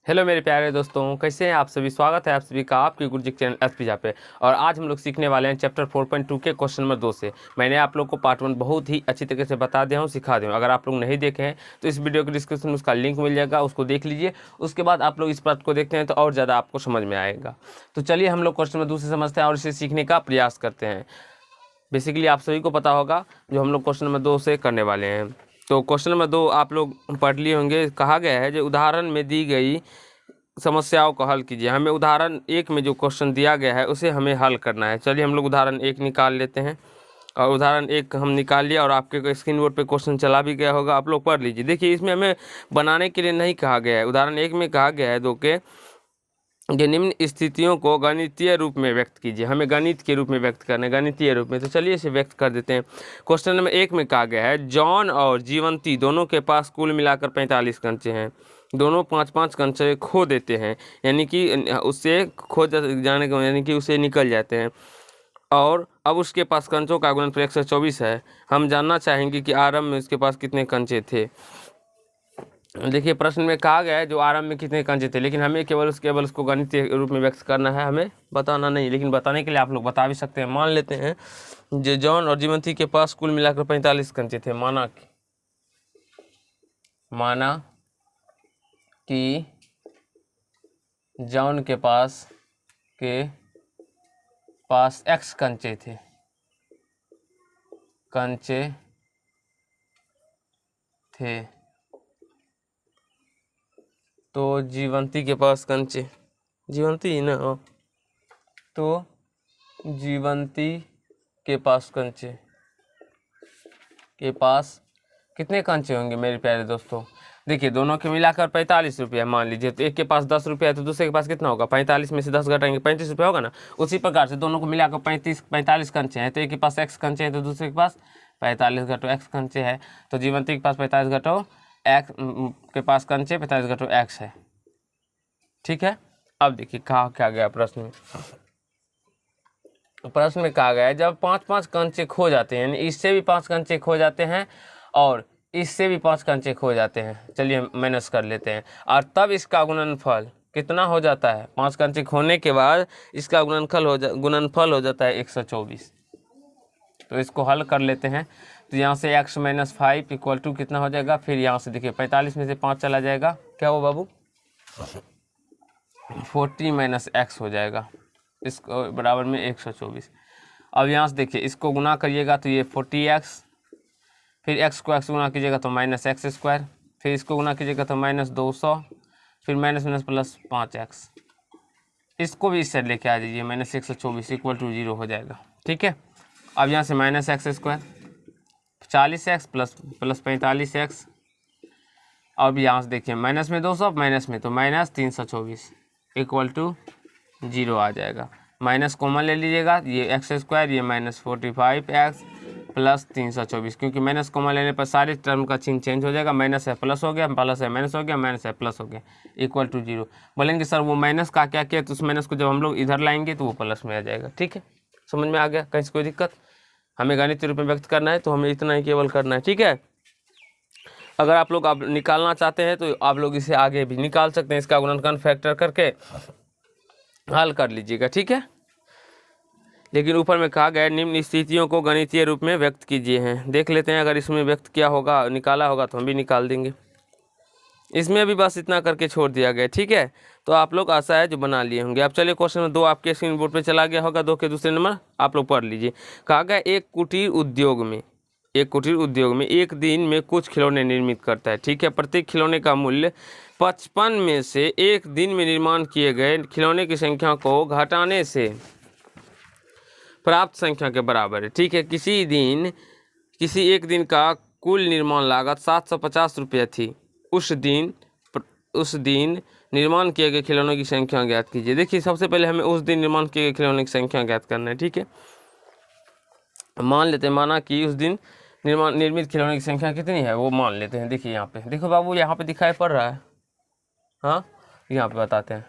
Hello मेरे प्यारे दोस्तों, कैसे हैं आप सभी। स्वागत है आप सभी का आपके गुरुजी चैनल एसपीजा पे। और आज हम लोग सीखने वाले हैं चैप्टर 4.2 के क्वेश्चन नंबर 2 से। मैंने आप लोग को पार्ट 1 बहुत ही अच्छी तरीके से बता दिया हूँ, सिखा दिया हूँ। अगर आप लोग नहीं देखे हैं तो इस वीडियो के डिस्क्रिप्शन में उसका लिंक मिल जाएगा, उसको देख लीजिए। उसके बाद आप लोग इस पार्ट को देखते हैं तो और ज़्यादा आपको समझ में आएगा। तो चलिए हम लोग क्वेश्चन नंबर 2 से समझते हैं और इसे सीखने का प्रयास करते हैं। बेसिकली आप सभी को पता होगा जो हम लोग क्वेश्चन नंबर 2 से करने वाले हैं। तो क्वेश्चन नंबर 2 आप लोग पढ़ लिए होंगे। कहा गया है जो उदाहरण में दी गई समस्याओं को हल कीजिए। हमें उदाहरण 1 में जो क्वेश्चन दिया गया है उसे हमें हल करना है। चलिए हम लोग उदाहरण 1 निकाल लेते हैं। और उदाहरण 1 हम निकाल लिया और आपके स्क्रीन बोर्ड पे क्वेश्चन चला भी गया होगा, आप लोग पढ़ लीजिए। देखिए इसमें हमें बनाने के लिए नहीं कहा गया है। उदाहरण 1 में कहा गया है दो के निम्न स्थितियों को गणितीय रूप में व्यक्त कीजिए। हमें गणित के रूप में व्यक्त करना है, गणितीय रूप में। तो चलिए इसे व्यक्त कर देते हैं। क्वेश्चन नंबर 1 में कहा गया है जॉन और जीवंती दोनों के पास कुल मिलाकर 45 कंचे हैं। दोनों 5-5 कंचे खो देते हैं, यानी कि उससे खो जाने का यानी कि उसे निकल जाते हैं। और अब उसके पास कंचों का गुणनफल 124 है। हम जानना चाहेंगे कि आरंभ में उसके पास कितने कंचे थे। देखिए प्रश्न में कहा गया है जो आरंभ में कितने कंचे थे, लेकिन हमें केवल उसको गणितीय रूप में व्यक्त करना है, हमें बताना नहीं। लेकिन बताने के लिए आप लोग बता भी सकते हैं। मान लेते हैं जो जॉन और जीवंती के पास कुल मिलाकर 45 कंचे थे। माना कि जॉन के पास x कंचे थे तो जीवंती के पास जीवंती ही ना हो, तो जीवंती के पास कितने कंचे होंगे मेरे प्यारे दोस्तों। देखिए दोनों के मिलाकर 45 रुपया मान लीजिए। तो एक के पास 10 रुपया है तो दूसरे के पास कितना होगा, 45 में से 10 घटाएंगे 35 रुपया होगा ना। उसी प्रकार से दोनों को मिलाकर 45 कंचे हैं। तो एक के पास x कंचे हैं तो दूसरे के पास 45 घटो x कंचे है। तो जीवंती के पास 45 घटो x के पास कंचे 45 घटो x है। ठीक है। अब देखिए कहा क्या गया प्रश्न में कहा गया है जब 5-5 कंचे खो जाते हैं, यानी इससे भी 5 कंचे खो जाते हैं और इससे भी 5 कंचे खो जाते हैं। चलिए माइनस कर लेते हैं। और तब इसका गुणनफल कितना हो जाता है। 5 कंचे खोने के बाद इसका गुणनफल हो जाता है 124। तो इसको हल कर लेते हैं। तो यहाँ से x - 5 इक्वल टू कितना हो जाएगा। फिर यहाँ से देखिए 45 में से 5 चला जाएगा, क्या हो बाबू, 40 - x हो जाएगा। इसको बराबर में 124। अब यहाँ से देखिए इसको गुना करिएगा तो ये 40x, फिर x को x गुना कीजिएगा तो -x², फिर इसको गुना कीजिएगा तो -200, फिर माइनस प्लस 5x। इसको भी इस साइड लेके आ जाइए, -124 इक्वल टू 0 हो जाएगा। ठीक है। अब यहाँ से -x², 40x प्लस 45x। अब यहाँ से देखिए माइनस में 200, माइनस में तो -324 इक्वल टू 0 आ जाएगा। माइनस कॉमन ले लीजिएगा, ये x², ये -45x प्लस 324, क्योंकि माइनस कॉमन लेने पर सारे टर्म का चिन्ह चेंज हो जाएगा। माइनस है प्लस हो गया, प्लस है माइनस हो गया, माइनस है प्लस हो गया, इक्वल टू 0। बोलेंगे सर वो माइनस का क्या किया, तो उस माइनस को जब हम लोग इधर लाएंगे तो वो प्लस में आ जाएगा। ठीक है, समझ में आ गया। कहीं से कोई दिक्कत। हमें गणित रूप में व्यक्त करना है तो हमें इतना ही केवल करना है। ठीक है। अगर आप लोग अब निकालना चाहते हैं तो आप लोग इसे आगे भी निकाल सकते हैं। इसका गुणनखंड फैक्टर करके हल कर लीजिएगा। ठीक है। लेकिन ऊपर में कहा गया निम्न स्थितियों को गणितीय रूप में व्यक्त कीजिए हैं। देख लेते हैं अगर इसमें व्यक्त किया होगा, निकाला होगा तो हम भी निकाल देंगे। इसमें भी बस इतना करके छोड़ दिया गया। ठीक है। तो आप लोग आशा है जो बना लिए होंगे। अब चलिए क्वेश्चन नंबर 2 आपके स्क्रीन बोर्ड पे चला गया होगा। 2 के दूसरे नंबर आप लोग पढ़ लीजिए। कहा गया एक कुटीर उद्योग में एक दिन में कुछ खिलौने निर्मित करता है। ठीक है। प्रत्येक खिलौने का मूल्य 55 में से एक दिन में निर्माण किए गए खिलौने की संख्या को घटाने से प्राप्त संख्या के बराबर है। ठीक है। किसी एक दिन का कुल निर्माण लागत 750 रुपये थी। उस दिन निर्माण किए गए खिलौनों की संख्या ज्ञात कीजिए। देखिए सबसे पहले हमें उस दिन निर्माण किए गए खिलौनों की संख्या ज्ञात करना है। ठीक है। मान लेते हैं, माना कि उस दिन निर्मित खिलौने की संख्या कितनी है वो मान लेते हैं। देखिए यहाँ पे देखो बाबू, यहाँ पे दिखाई पड़ रहा है। हाँ, यहाँ पे बताते हैं।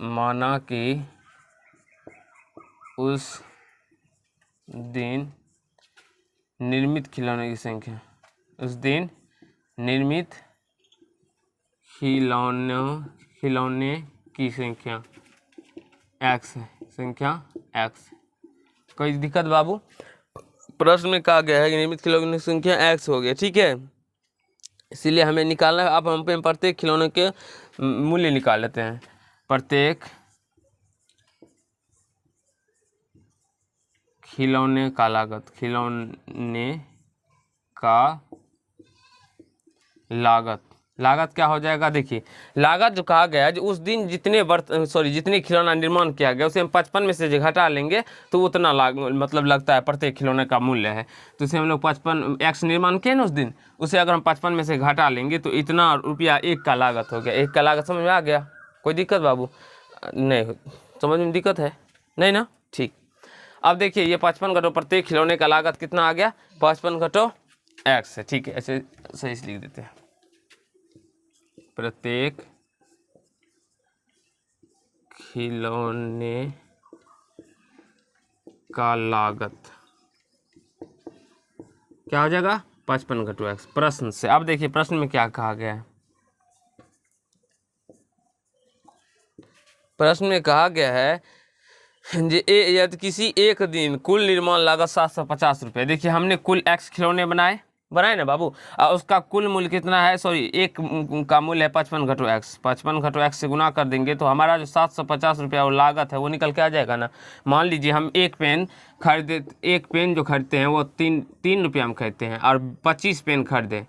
माना कि उस दिन निर्मित खिलौने की संख्या निर्मित खिलौने की संख्या x है, संख्या x। कोई दिक्कत बाबू? प्रश्न में कहा गया है कि निर्मित खिलौने की संख्या x हो गया, ठीक है, इसीलिए हमें निकालना है। अब हम पे प्रत्येक खिलौने के मूल्य निकाल लेते हैं। प्रत्येक खिलौने का लागत, खिलौने का लागत क्या हो जाएगा? देखिए लागत जो कहा गया है, जो उस दिन जितने खिलौना निर्माण किया गया उसे हम 55 में से घटा लेंगे तो उतना मतलब लगता है प्रत्येक खिलौने का मूल्य है। तो उसे हम लोग 55 एक्स निर्माण किए ना उस दिन, उसे अगर हम 55 में से घटा लेंगे तो इतना रुपया एक का लागत हो गया। एक का लागत समझ में आ गया? कोई दिक्कत बाबू? नहीं, समझ में दिक्कत है नहीं ना? ठीक। अब देखिए ये 55 घटो प्रत्येक खिलौने का लागत कितना आ गया? 55 घटो एक्स है, ठीक है, ऐसे सही से लिख देते हैं। प्रत्येक खिलौने का लागत क्या हो जाएगा? 55 घटो एक्स। प्रश्न से अब देखिए प्रश्न में क्या कहा गया है। प्रश्न में कहा गया है यदि किसी एक दिन कुल निर्माण लागत 750 रुपये। देखिए हमने कुल एक्स खिलौने बनाए ना बाबू, और उसका कुल मूल्य कितना है? एक का मूल्य है 55 घटो एक्स। 55 घटो एक्स से गुना कर देंगे तो हमारा जो 750 रुपया वो लागत है वो निकल के आ जाएगा ना। मान लीजिए हम एक पेन जो खरीदते हैं वो तीन रुपया में खरीदते हैं और 25 पेन खरीदे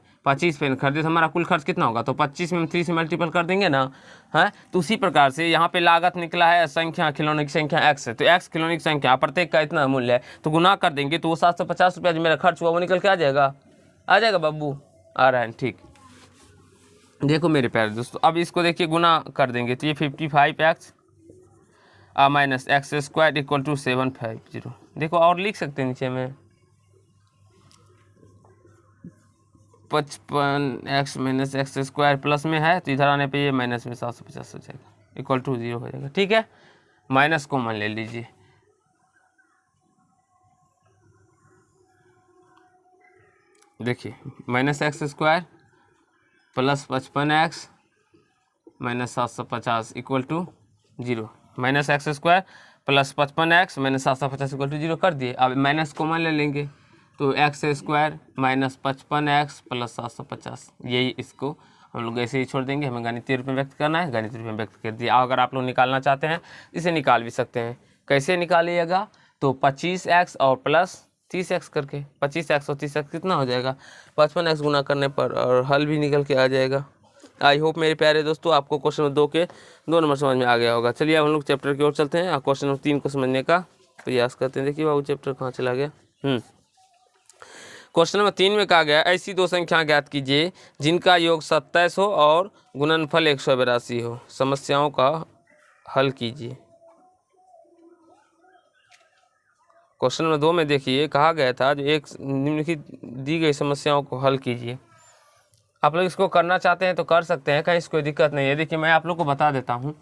तो हमारा कुल खर्च कितना होगा? तो 25 में हम 3 से मल्टीपल कर देंगे ना, है। तो उसी प्रकार से यहाँ पे लागत निकला है संख्या, खिलौने की संख्या x है, तो x खिलौने की संख्या प्रत्येक का इतना मूल्य है, तो गुना कर देंगे तो वो 750 रुपया जो मेरा खर्च हुआ वो निकल के आ जाएगा बाबू? आ रहा है, ठीक। देखो मेरे प्यारे दोस्तों, अब इसको देखिए गुना कर देंगे तो ये 55x minus X square equal to 750। देखो और लिख सकते हैं नीचे में 55x minus X square plus में है तो इधर आने पे ये माइनस में 750 हो जाएगा, इक्वल टू 0 हो जाएगा, ठीक है। माइनस कॉमन ले लीजिए, देखिए minus X square plus 55x minus 750 equal to 0। Minus X square plus 55x minus 750 equal to 0 कर दिए। अब माइनस कॉमन ले लेंगे तो X square minus 55x plus 750, यही इसको हम लोग ऐसे ही छोड़ देंगे। हमें गणितीय रूप में व्यक्त करना है, गणितीय रूप में व्यक्त कर दिया। अगर आप लोग निकालना चाहते हैं इसे निकाल भी सकते हैं। कैसे निकालिएगा? तो 25x और प्लस 30x करके, 25x और 30x कितना हो जाएगा? 55x गुना करने पर, और हल भी निकल के आ जाएगा। आई होप मेरे प्यारे दोस्तों आपको क्वेश्चन नंबर 2 के 2 नंबर समझ में आ गया होगा। चलिए अब हम लोग चैप्टर की ओर चलते हैं और क्वेश्चन नंबर 3 को समझने का प्रयास करते हैं। देखिए बाबू चैप्टर कहाँ चला गया। क्वेश्चन नंबर 3 में कहा गया ऐसी दो संख्या ज्ञात कीजिए जिनका योग 27 हो और गुणनफल 182 हो। समस्याओं का हल कीजिए। क्वेश्चन नंबर 2 में देखिए कहा गया था जो एक निम्नलिखित दी गई समस्याओं को हल कीजिए। आप लोग इसको करना चाहते हैं तो कर सकते हैं, कहीं इसको कोई दिक्कत नहीं है। देखिए मैं आप लोग को बता देता हूँ।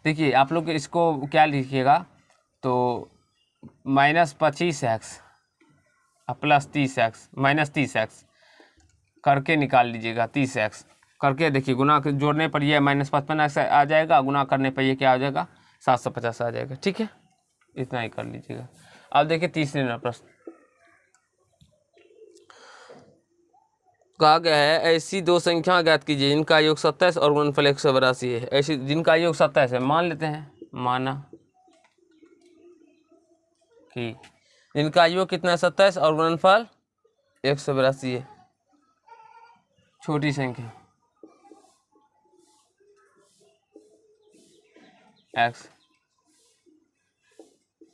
देखिए आप लोग इसको क्या लिखिएगा तो minus 25x plus 30x minus 30x करके निकाल लीजिएगा। 30x करके देखिए गुना जोड़ने पर यह माइनस 55x आ जाएगा, गुना करने पर यह क्या आ जाएगा? 750 आ जाएगा, ठीक है। इतना ही कर लीजिएगा। अब देखिए तीसरे नंबर प्रश्न कहा गया है ऐसी दो संख्या ज्ञात कीजिए जिनका योग 27 और गुणनफल 182 है। ऐसी जिनका योग 27 है, मान लेते हैं, माना कि जिनका योग कितना है? 27 और गुणनफल 182 है। छोटी संख्या x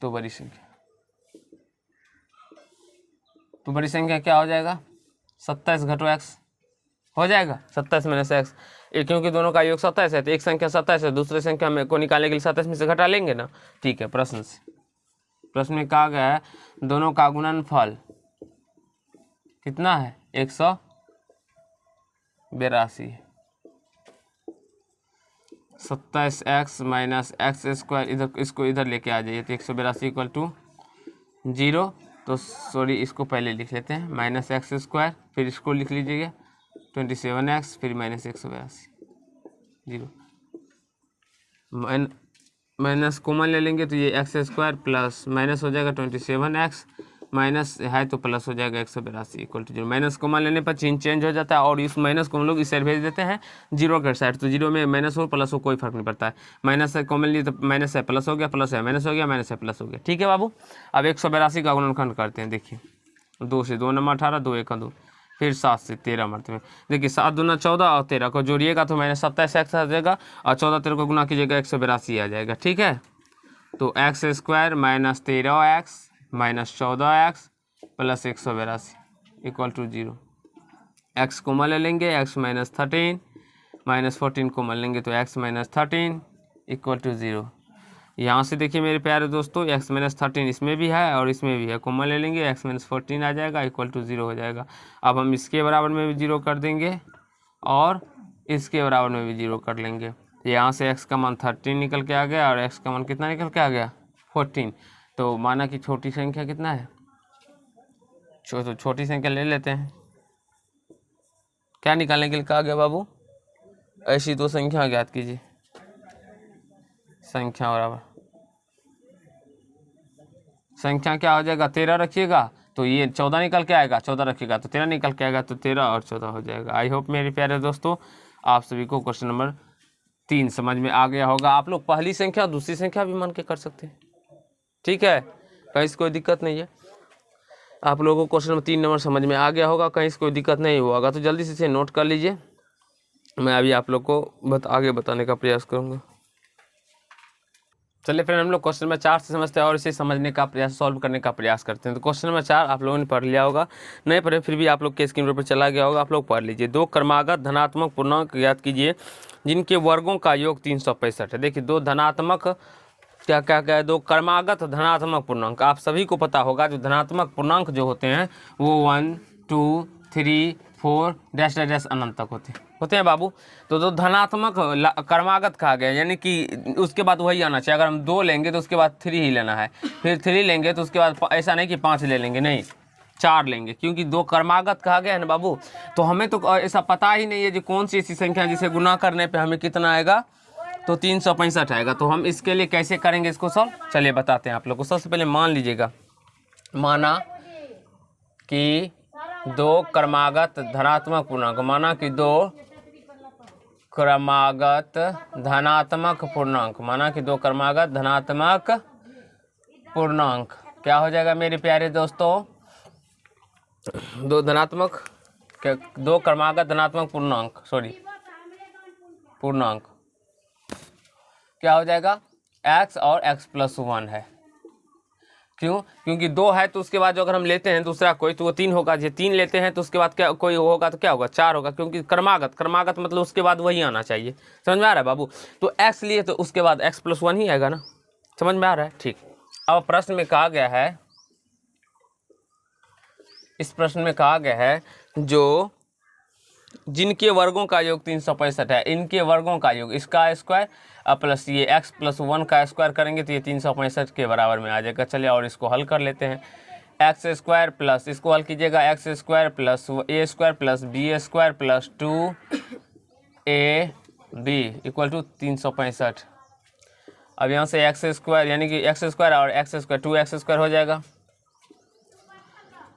तो बड़ी संख्या, तो बड़ी संख्या क्या हो जाएगा? 27 घटो x हो जाएगा। 27 माइनस एक्स, क्योंकि दोनों का योग 27 है तो एक संख्या 27 है, दूसरे संख्या में को निकालने के लिए 27 में से घटा लेंगे ना, ठीक है। प्रश्न में कहा गया है दोनों का गुणनफल कितना है? 182 है। 27x माइनस एक्स स्क्वायर, इधर इसको इधर लेके आ जाइए तो 182 इक्वल टू 0। तो सॉरी इसको पहले लिख लेते हैं, माइनस एक्स स्क्वायर, फिर इसको लिख लीजिएगा 27x फिर माइनस 182 जीरो, माइनस कॉमन ले लेंगे तो ये एक्स स्क्वायर प्लस माइनस हो जाएगा 27x माइनस है तो प्लस हो जाएगा 182 equal to zero. Minus common लेने पर चिन्ह चेंज हो जाता है और इस माइनस को हम लोग इस साइड भेज देते हैं जीरो के साइड, तो जीरो में माइनस हो प्लस हो कोई फर्क नहीं पड़ता है। माइनस है कॉमन लिए तो माइनस है प्लस हो गया, प्लस है माइनस हो गया, माइनस है प्लस हो गया। ठीक है बाबू, अब 182 का गुणनखंड करते हैं। देखिए 2 से 2 नंबर 18, 2 1 2, फिर 7 से 13 मरते में। देखिए 7 दूना 14 और 13 को जोड़िएगा तो माइनस 27x आ जाएगा और 14 13 को गुना कीजिएगा 182 आ जाएगा। ठीक है, तो X square minus 13x minus 14x plus 182 equal to zero. X common ले लेंगे, एक्स माइनस 13 माइनस 14 कॉमन लेंगे तो x minus 13 equal to zero. यहाँ से देखिए मेरे प्यारे दोस्तों, एक्स माइनस 13 इसमें भी है और इसमें भी है, कॉमन ले लेंगे एक्स माइनस 14 आ जाएगा इक्वल टू जीरो हो जाएगा। अब हम इसके बराबर में भी जीरो कर देंगे और इसके बराबर में भी जीरो कर लेंगे। यहाँ से एक्स का मान 13 निकल के आ गया और एक्स का मान कितना निकल के आ गया 14। तो माना कि छोटी संख्या कितना है, तो छोटी संख्या ले लेते हैं। क्या निकालने के लिए कहा गया बाबू, ऐसी दो संख्या ज्ञात कीजिए। संख्या बराबर संख्या क्या हो जाएगा, 13 रखिएगा तो ये 14 निकल के आएगा, 14 रखिएगा तो 13 निकल के आएगा, तो 13 और 14 हो जाएगा। आई होप मेरे प्यारे दोस्तों आप सभी को क्वेश्चन नंबर 3 समझ में आ गया होगा। आप लोग पहली संख्या दूसरी संख्या भी मान के कर सकते हैं। ठीक है, कहीं से कोई दिक्कत नहीं है। आप लोगों को क्वेश्चन नंबर 3 नंबर समझ में आ गया होगा, कहीं से कोई दिक्कत नहीं हुआ होगा तो जल्दी से इसे नोट कर लीजिए। मैं अभी आप लोग को आगे बताने का प्रयास करूँगा। चलिए फिर हम लोग क्वेश्चन नंबर 4 से समझते हैं और इसे समझने का प्रयास, सॉल्व करने का प्रयास करते हैं। तो क्वेश्चन नंबर 4 आप लोगों ने पढ़ लिया होगा, नहीं पढ़े फिर भी आप लोग के स्क्रीन पर चला गया होगा, आप लोग पढ़ लीजिए। 2 क्रमागत धनात्मक पूर्णांक ज्ञात कीजिए जिनके वर्गों का योग 365 है। देखिए 2 धनात्मक क्या है, 2 क्रमागत धनात्मक पूर्णांक। आप सभी को पता होगा जो धनात्मक पूर्णांक जो होते हैं वो 1 2 3 4 डैश डैश डैश अनंत तक होते हैं बाबू। तो जो धनात्मक क्रमागत कहा गया यानी कि उसके बाद वही आना चाहिए। अगर हम 2 लेंगे तो उसके बाद 3 ही लेना है, फिर 3 लेंगे तो उसके बाद ऐसा नहीं कि 5 ले लेंगे, नहीं 4 लेंगे, क्योंकि 2 क्रमागत कहा गया है ना बाबू। तो हमें तो ऐसा पता ही नहीं है जो कौन सी ऐसी संख्या जिसे गुना करने पे हमें कितना आएगा, तो 365 आएगा। तो हम इसके लिए कैसे करेंगे इसको सॉल्व, चलिए बताते हैं आप लोग को। सबसे पहले मान लीजिएगा, माना कि 2 क्रमागत धनात्मक पूर्णांक, माना कि 2 क्रमागत धनात्मक पूर्णांक, माना कि 2 क्रमागत धनात्मक पूर्णांक क्या हो जाएगा मेरे प्यारे दोस्तों, 2 क्रमागत धनात्मक पूर्णांक क्या हो जाएगा, x और x प्लस 1 है। क्यों, क्योंकि 2 है तो उसके बाद जो अगर हम लेते हैं दूसरा कोई तो वो 3 होगा, जो 3 लेते हैं तो उसके बाद क्या कोई होगा तो क्या होगा 4 होगा, क्योंकि क्रमागत मतलब उसके बाद वही आना चाहिए। समझ में आ रहा है बाबू। तो x लिए तो उसके बाद x प्लस 1 ही आएगा ना, समझ में आ रहा है। ठीक, अब प्रश्न में कहा गया है, इस प्रश्न में कहा गया है जो जिनके वर्गों का योग 365 है, इनके वर्गों का योग, इसका स्क्वायर प्लस ये x प्लस 1 का स्क्वायर करेंगे तो ये 365 के बराबर में आ जाएगा। चलिए और इसको हल कर लेते हैं। एक्स स्क्वायर प्लस, इसको हल कीजिएगा, x square plus a square plus b square plus 2ab equal to 365। अब यहाँ से एक्स स्क्वायर यानी कि एक्स स्क्वायर और एक्स स्क्वायर 2x स्क्वायर हो जाएगा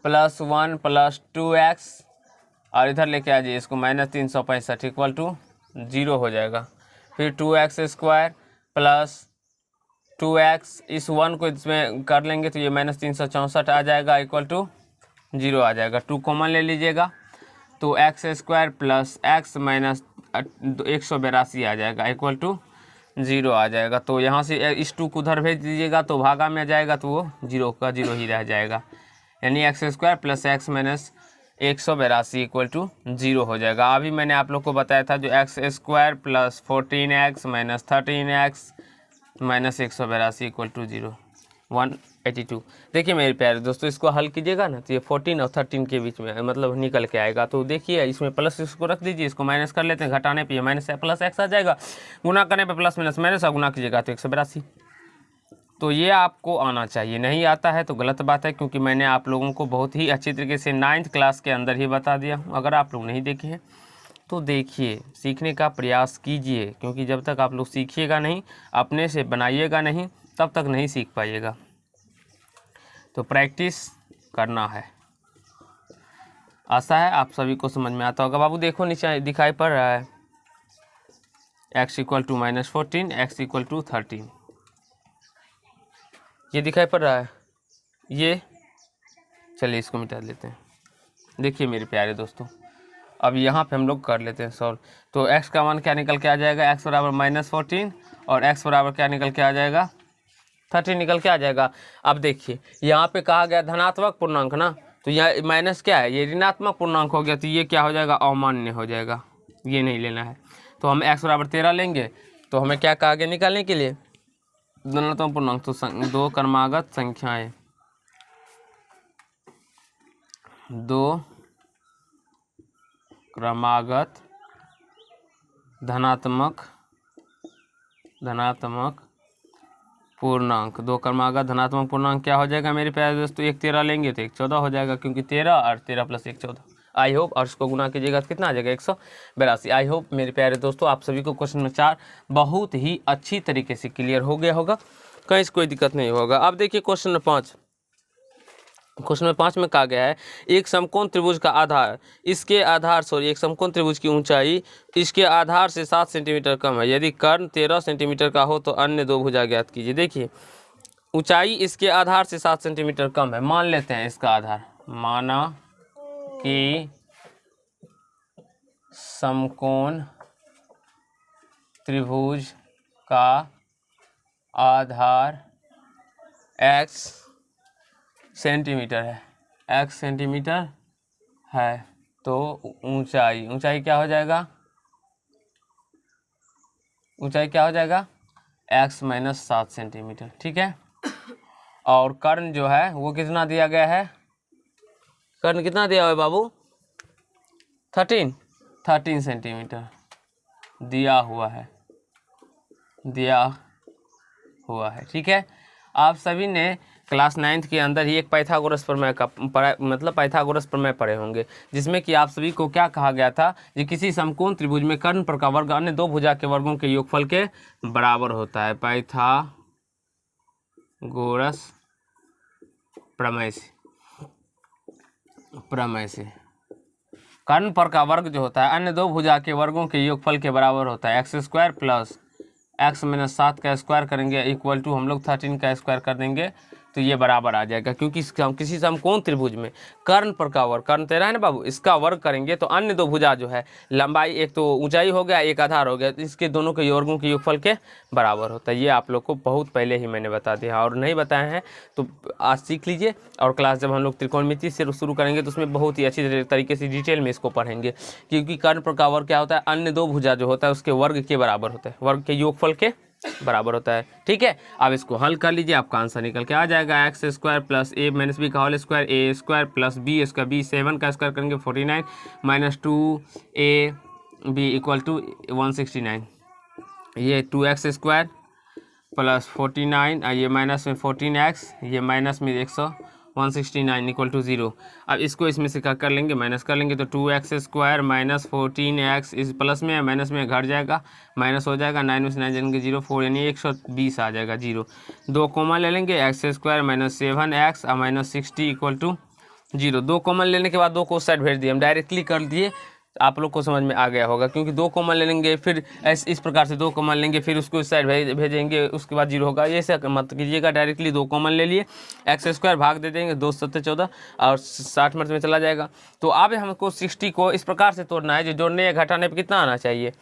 प्लस 1 प्लस 2x और इधर लेके आ जाइए इसको माइनस 365 इक्वल टू 0 हो जाएगा। फिर 2x स्क्वायर प्लस 2x, इस 1 को इसमें कर लेंगे तो ये माइनस 364 आ जाएगा इक्वल टू 0 आ जाएगा। 2 कॉमन ले लीजिएगा तो X square plus x minus 182 आ जाएगा इक्वल टू 0 आ जाएगा। तो यहाँ से इस 2 को उधर भेज दीजिएगा तो भागा में आ जाएगा तो वो 0 का 0 ही रह जाएगा, यानी x square plus x minus 182 equal to 0 हो जाएगा। अभी मैंने आप लोग को बताया था जो x square plus 14x minus 13x minus 182 equal to 0 182। देखिए मेरे प्यारे दोस्तों इसको हल कीजिएगा ना तो ये 14 और 13 के बीच में मतलब निकल के आएगा। तो देखिए इसमें प्लस इसको रख दीजिए, इसको माइनस कर लेते हैं, घटाने पे माइनस प्लस एक्स आ जाएगा, गुना करने पे प्लस माइनस माइनस और गुना कीजिएगा तो 182। तो ये आपको आना चाहिए, नहीं आता है तो गलत बात है, क्योंकि मैंने आप लोगों को बहुत ही अच्छी तरीके से 9th क्लास के अंदर ही बता दिया हूँ। अगर आप लोग नहीं देखे हैं तो देखिए, सीखने का प्रयास कीजिए, क्योंकि जब तक आप लोग सीखिएगा नहीं, अपने से बनाइएगा नहीं, तब तक नहीं सीख पाइएगा। तो प्रैक्टिस करना है। आशा है आप सभी को समझ में आता होगा। बाबू देखो नीचे दिखाई पड़ रहा है x equal to -14, x equal to 13, ये दिखाई पड़ रहा है। ये चलिए इसको मिटा लेते हैं। देखिए मेरे प्यारे दोस्तों, अब यहाँ पे हम लोग कर लेते हैं सॉल्व। तो x का मान क्या निकल के आ जाएगा, x बराबर -14 और x बराबर क्या निकल के आ जाएगा, 13 निकल के आ जाएगा। अब देखिए यहाँ पे कहा गया धनात्मक पूर्णांक ना, तो यहाँ माइनस क्या है, ये ऋणात्मक पूर्णांक हो गया, तो ये क्या हो जाएगा, अमान्य हो जाएगा, ये नहीं लेना है। तो हम x बराबर 13 लेंगे, तो हमें क्या कहा गया निकालने के लिए, धनात्मक पूर्णांक, तो दो क्रमागत संख्याएं, दो क्रमागत धनात्मक पूर्णांक, दो क्रमागत धनात्मक पूर्णांक क्या हो जाएगा मेरे प्यारे दोस्तों, एक 13 लेंगे तो 1 14 हो जाएगा, क्योंकि 13 और 13 + 1 14। आई होप, और इसको गुना कीजिएगा तो कितना आ जाएगा, 182। आई होप मेरे प्यारे दोस्तों आप सभी को क्वेश्चन नंबर 4 बहुत ही अच्छी तरीके से क्लियर हो गया होगा, कहीं से कोई दिक्कत नहीं होगा। अब देखिए क्वेश्चन नंबर 5, क्वेश्चन नंबर 5 में कहा गया है एक समकोण त्रिभुज का आधार इसके आधार एक समकोण त्रिभुज की ऊंचाई इसके आधार से 7 सेंटीमीटर कम है, यदि कर्ण 13 सेंटीमीटर का हो तो अन्य दो भुजा ज्ञात कीजिए। देखिए ऊंचाई इसके आधार से 7 सेंटीमीटर कम है, मान लेते हैं इसका आधार, माना कि समकोण त्रिभुज का आधार x सेंटीमीटर है, x सेंटीमीटर है, तो ऊंचाई क्या हो जाएगा, ऊंचाई क्या हो जाएगा, x - 7 सेंटीमीटर, ठीक है। और कर्ण जो है वो कितना दिया गया है, कर्ण कितना दिया हुआ है बाबू, 13 सेंटीमीटर दिया हुआ है, ठीक है। आप सभी ने क्लास 9th के अंदर ही एक पाइथागोरस प्रमेय का पाइथागोरस प्रमेय पढ़े होंगे, जिसमें कि आप सभी को क्या कहा गया था, कि किसी समकोण त्रिभुज में कर्ण पर का वर्ग अन्य दो भुजा के वर्गों के योगफल के बराबर होता है, पाइथागोरस प्रमेय से कर्ण पर का वर्ग जो होता है अन्य दो भुजा के वर्गों के योगफल के बराबर होता है, x² + x - 7 का स्क्वायर करेंगे इक्वल टू हम लोग 13 का स्क्वायर कर देंगे, तो ये बराबर आ जाएगा, क्योंकि किसी समकोण त्रिभुज में कर्ण पर का वर्ग, कर्ण 13 है ना बाबू, इसका वर्ग करेंगे तो अन्य दो भुजा जो है लंबाई, एक तो ऊंचाई हो गया, एक आधार हो गया, तो इसके दोनों के वर्गों के योगफल के बराबर होता है। ये आप लोग को बहुत पहले ही मैंने बता दिया, और नहीं बताए हैं तो आज सीख लीजिए। और क्लास जब हम लोग त्रिकोणमिति से शुरू करेंगे तो उसमें बहुत ही अच्छी तरीके से डिटेल में इसको पढ़ेंगे, क्योंकि कर्ण पर का वर्ग क्या होता है, अन्य दो भुजा जो होता है उसके वर्ग के बराबर होता है, वर्ग के योगफल के बराबर होता है, ठीक है। अब इसको हल कर लीजिए, आपका आंसर निकल के आ जाएगा x² + a - b का होल स्क्वायर, a² + b इसका b 7 का स्क्वायर करेंगे 49 - 2ab = 169, ये 2x² + 49, ये माइनस में 14x, ये माइनस में 169 = 0। अब इसको इसमें से कर लेंगे, माइनस कर लेंगे, तो 2x² - 14x इस प्लस में माइनस में घट जाएगा, माइनस हो जाएगा, 9 में से 9 जाएंगे 0, 4 यानी 120 आ जाएगा, 0 दो कॉमन ले लेंगे, x² - 7x और -60 = 0। दो कॉमन लेने के बाद दो को उस साइड भेज दिए, हम डायरेक्टली कर दिए, आप लोग को समझ में आ गया होगा, क्योंकि दो कॉमन ले लेंगे फिर इस प्रकार से दो कॉमन लेंगे, फिर उसको इस साइड भेजेंगे, उसके बाद 0 होगा, ये ऐसे मत कीजिएगा, डायरेक्टली दो कॉमन ले लिए, x² भाग दे देंगे, 2 7 14 और 60 मिनट में चला जाएगा। तो अब हमको 60 को इस प्रकार से तोड़ना है, जो जोड़ने या घटाने पर कितना आना चाहिए,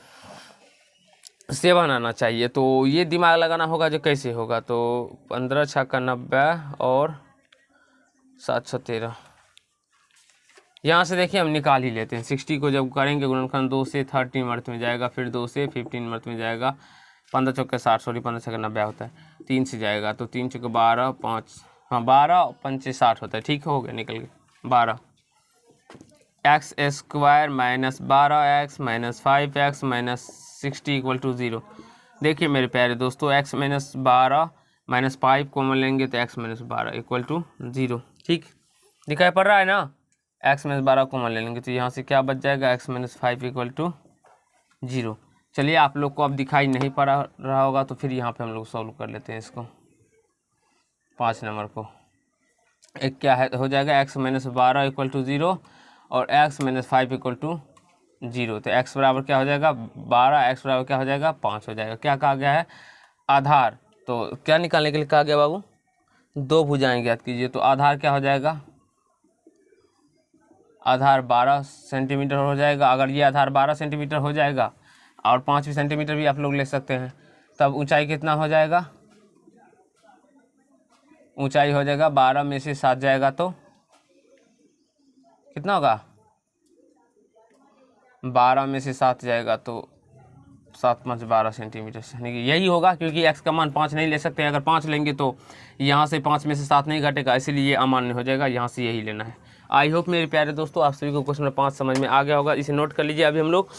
7 आना चाहिए। तो ये दिमाग लगाना होगा जो कैसे होगा, तो 15 × 6 = 90 और 7 × 6 = 13। यहाँ से देखिए हम निकाल ही लेते हैं, 60 को जब करेंगे गुणनखंड 2 से 13 मिनट में जाएगा, फिर 2 से 15 मिनट में जाएगा, 15 × 60 सॉरी 15 × 90 होता है, 3 से जाएगा तो 3 × 12 5 हाँ 12 और 5 60 होता है, ठीक हो गया, निकल गया 12 x² - 12x - 5x - 60 = 0। देखिए मेरे प्यारे दोस्तों, x - 12 - 5 कॉमन लेंगे तो x - 12 = 0, ठीक दिखाई पड़ रहा है ना, एक्स माइनस 12 कॉमन ले लेंगे तो यहाँ से क्या बच जाएगा, एक्स माइनस 5 इक्वल टू 0। चलिए आप लोग को अब दिखाई नहीं पड़ रहा होगा तो फिर यहाँ पे हम लोग सॉल्व कर लेते हैं इसको। 5 नंबर को एक क्या है हो जाएगा, एक्स माइनस 12 इक्वल टू 0 और एक्स माइनस 5 इक्वल टू 0। तो एक्स बराबर क्या हो जाएगा 12, एक्स बराबर क्या हो जाएगा 5 हो जाएगा। क्या कहा गया है, आधार। तो क्या निकालने के लिए कहा गया बाबू, दो भुजाएं ज्ञात कीजिए। तो आधार क्या हो जाएगा, आधार 12 सेंटीमीटर हो जाएगा। अगर ये आधार 12 सेंटीमीटर हो जाएगा और 5 सेंटीमीटर भी आप लोग ले सकते हैं, तब ऊंचाई कितना हो जाएगा, ऊंचाई हो जाएगा 12 में से 7 जाएगा तो कितना होगा, 12 में से 7 जाएगा तो 7 5 12 सेंटीमीटर। यानी कि यही होगा, क्योंकि एक्स का मान 5 नहीं ले सकते। अगर 5 लेंगे तो यहाँ से 5 में से 7 नहीं घटेगा, इसीलिए ये अमान्य हो जाएगा। यहाँ से यही लेना है। आई होप मेरे प्यारे दोस्तों आप सभी को क्वेश्चन नंबर 5 समझ में आ गया होगा। इसे नोट कर लीजिए। अभी हम लोग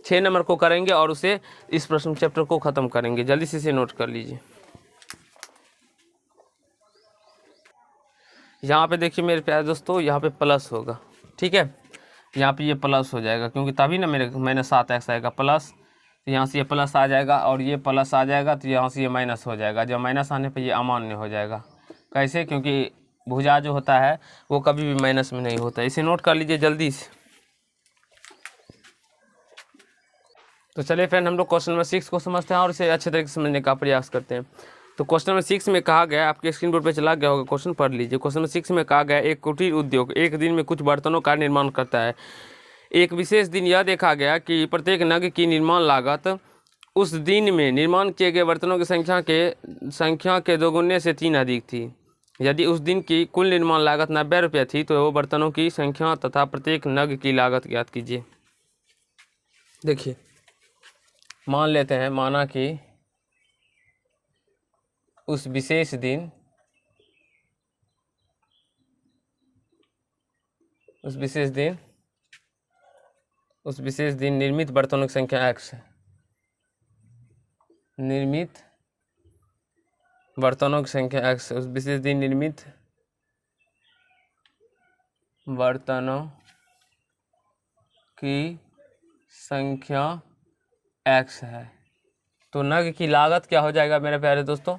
6 नंबर को करेंगे और उसे इस प्रश्न चैप्टर को ख़त्म करेंगे। जल्दी से इसे नोट कर लीजिए। यहाँ पे देखिए मेरे प्यारे दोस्तों, यहाँ पे प्लस होगा, ठीक है। यहाँ पे ये प्लस हो जाएगा, क्योंकि तभी ना मैंने 7x आएगा प्लस, तो यहाँ से ये प्लस आ जाएगा और ये प्लस आ जाएगा, तो यहाँ से ये माइनस हो जाएगा। जब माइनस आने पे ये अमान्य हो जाएगा। कैसे, क्योंकि भुजा जो होता है वो कभी भी माइनस में नहीं होता। इसे नोट कर लीजिए जल्दी से। तो चलिए फ्रेंड हम लोग क्वेश्चन नंबर 6 को समझते हैं और इसे अच्छे तरीके से समझने का प्रयास करते हैं। तो क्वेश्चन नंबर 6 में कहा गया, आपके स्क्रीन बोर्ड पे चला गया होगा, क्वेश्चन पढ़ लीजिए। क्वेश्चन नंबर 6 में कहा गया, एक कुटीर उद्योग एक दिन में कुछ बर्तनों का निर्माण करता है। एक विशेष दिन यह देखा गया कि प्रत्येक नग की निर्माण लागत उस दिन में निर्माण किए गए बर्तनों की संख्या के दोगुने से 3 अधिक थी। यदि उस दिन की कुल निर्माण लागत 90 रुपये थी तो वो बर्तनों की संख्या तथा प्रत्येक नग की लागत ज्ञात कीजिए। देखिए मान लेते हैं, माना कि उस विशेष दिन निर्मित बर्तनों की संख्या x है। निर्मित बर्तनों की संख्या x, उस विशेष दिन निर्मित बर्तनों की संख्या x है। तो नग की लागत क्या हो जाएगा मेरे प्यारे दोस्तों,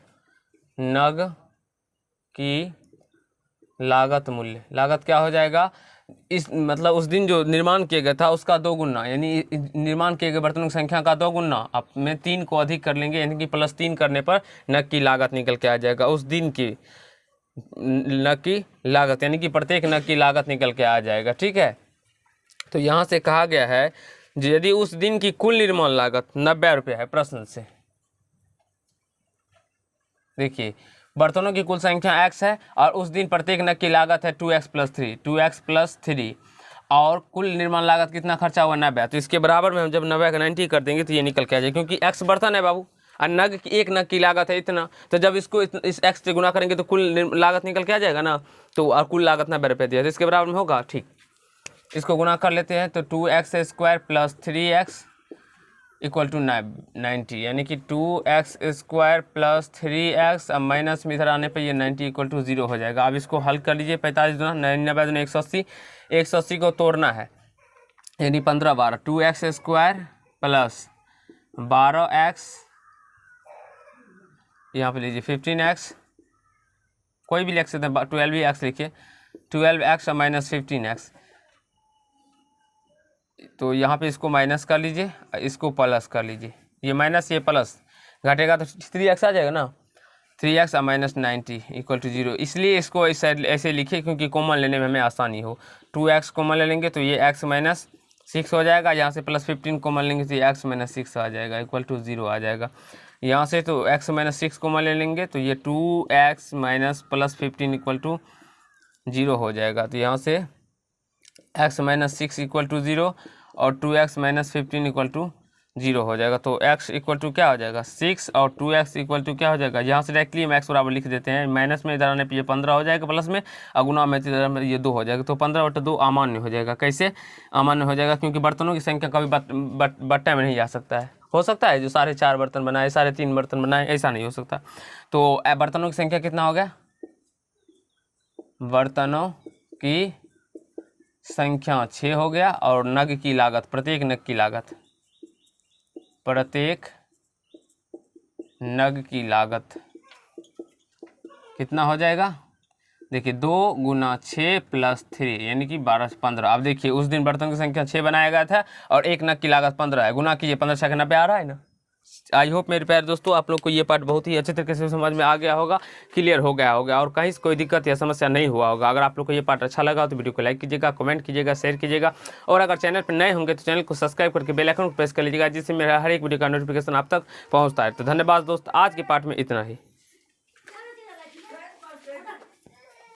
नग की लागत मूल्य, लागत क्या हो जाएगा, इस मतलब उस दिन जो निर्माण किया गया था उसका 2 गुना, यानी निर्माण किए गए बर्तनों की संख्या का 2 गुना। अब में 3 को अधिक कर लेंगे, यानी कि +3 करने पर नग की लागत निकल के आ जाएगा। उस दिन की नग की लागत, यानी कि प्रत्येक नग की लागत निकल के आ जाएगा, ठीक है। तो यहाँ से कहा गया है यदि उस दिन की कुल निर्माण लागत 90 रुपये है प्रश्न से। देखिए बर्तनों की कुल संख्या x है और उस दिन प्रत्येक नग की लागत है 2x + 3 और कुल निर्माण लागत कितना खर्चा हुआ 90। तो इसके बराबर में हम जब 90 का 90 कर देंगे तो ये निकल के आ जाए, क्योंकि x बर्तन है बाबू और नग की एक नग की लागत है इतना। तो जब इसको इस x से गुना करेंगे तो कुल लागत निकल के आ जाएगा ना। तो और कुल लागत 90 रुपये दिया, तो इसके बराबर में होगा, ठीक। इसको गुना कर लेते हैं तो 2x² + 3x इक्वल टू 90, यानी कि 2x² + 3x, अब माइनस में इधर आने पे ये 90 इक्वल टू 0 हो जाएगा। अब इसको हल कर लीजिए। 45 × 99 = 180, 180 को तोड़ना है, यानी 15 12, 2x² + 12x, यहाँ पे लीजिए 15x, कोई भी लिख सकते हैं, 12x लिखिए, 12x - 15x। तो यहाँ पे इसको माइनस कर लीजिए, इसको प्लस कर लीजिए। ये माइनस ये प्लस घटेगा तो 3x आ जाएगा ना, 3x - 90 इक्वल टू 0। इसलिए इसको इस साइड ऐसे लिखिए क्योंकि कॉमन लेने में हमें आसानी हो। 2x कॉमन ले लेंगे तो ये x - 6 हो जाएगा। यहाँ से +15 कॉमन लेंगे तो ये x - 6 आ जाएगा इक्वल टू 0 आ जाएगा। यहाँ से तो x - 6 कॉमन ले लेंगे तो ये 2x - +15 इक्वल टू 0 हो जाएगा। तो यहाँ से x - 6 इक्वल टू 0 और 2x - 15 इक्वल टू 0 हो जाएगा। तो x इक्वल टू क्या हो जाएगा 6 और 2x इक्वल टू क्या हो जाएगा, यहाँ से डायरेक्टली हम x बराबर लिख देते हैं। माइनस में इधर आने पे ये 15 हो जाएगा, प्लस में अगुना में इधर में ये 2 हो जाएगा। तो 15/2 अमान्य हो जाएगा। कैसे अमान्य हो जाएगा, क्योंकि बर्तनों की संख्या कभी बट्टे में नहीं जा सकता है। हो सकता है जो 4.5 बर्तन बनाए 3.5 बर्तन बनाए, ऐसा नहीं हो सकता। तो बर्तनों की संख्या कितना हो गया, बर्तनों की संख्या 6 हो गया और नग की लागत, प्रत्येक नग की लागत, प्रत्येक नग की लागत कितना हो जाएगा? देखिए 2 गुना 6 प्लस 3 यानी कि 12 से 15। अब देखिए उस दिन बर्तन की संख्या 6 बनाया गया था और एक नग की लागत 15 है, गुना कीजिए 15 6 90 आ रहा है ना। आई होप मेरे प्यारे दोस्तों आप लोग को ये पार्ट बहुत ही अच्छे तरीके से समझ में आ गया होगा, क्लियर हो गया होगा और कहीं से कोई दिक्कत या समस्या नहीं हुआ होगा। अगर आप लोग को ये पार्ट अच्छा लगा तो वीडियो को लाइक कीजिएगा, कमेंट कीजिएगा, शेयर कीजिएगा और अगर चैनल पर नए होंगे तो चैनल को सब्सक्राइब करके बेल आइकन को प्रेस कर लीजिएगा, जिससे मेरा हर एक वीडियो का नोटिफिकेशन आप तक पहुँचता है। तो धन्यवाद दोस्त, आज के पार्ट में इतना ही।